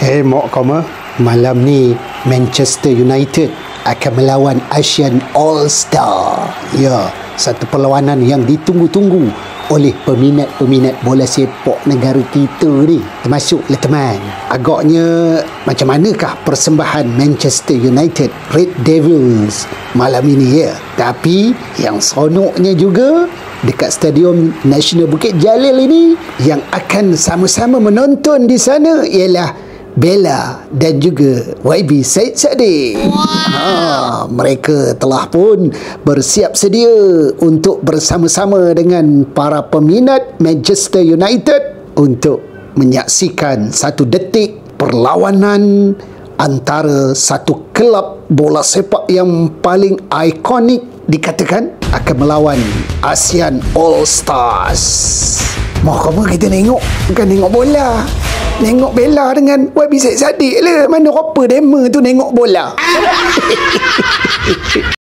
Mok Koma, malam ni Manchester United akan melawan Asian All-Star. Ya, satu perlawanan yang ditunggu-tunggu oleh peminat-peminat bola sepak negara kita ni. Termasuklah teman. Agaknya macam manakah persembahan Manchester United Red Devils malam ini ya. Tapi yang seronoknya juga dekat Stadium Nasional Bukit Jalil ini, yang akan sama-sama menonton di sana ialah Bella dan juga YB Said Saddiq. Mereka telah pun bersiap sedia untuk bersama-sama dengan para peminat Manchester United untuk menyaksikan satu detik perlawanan antara satu kelab bola sepak yang paling ikonik dikatakan akan melawan ASEAN All-Stars. Mau kamu kita bukan tengok bola, tengok Bella dengan YB Said Saddiq lah. Mana apa demo tu tengok bola.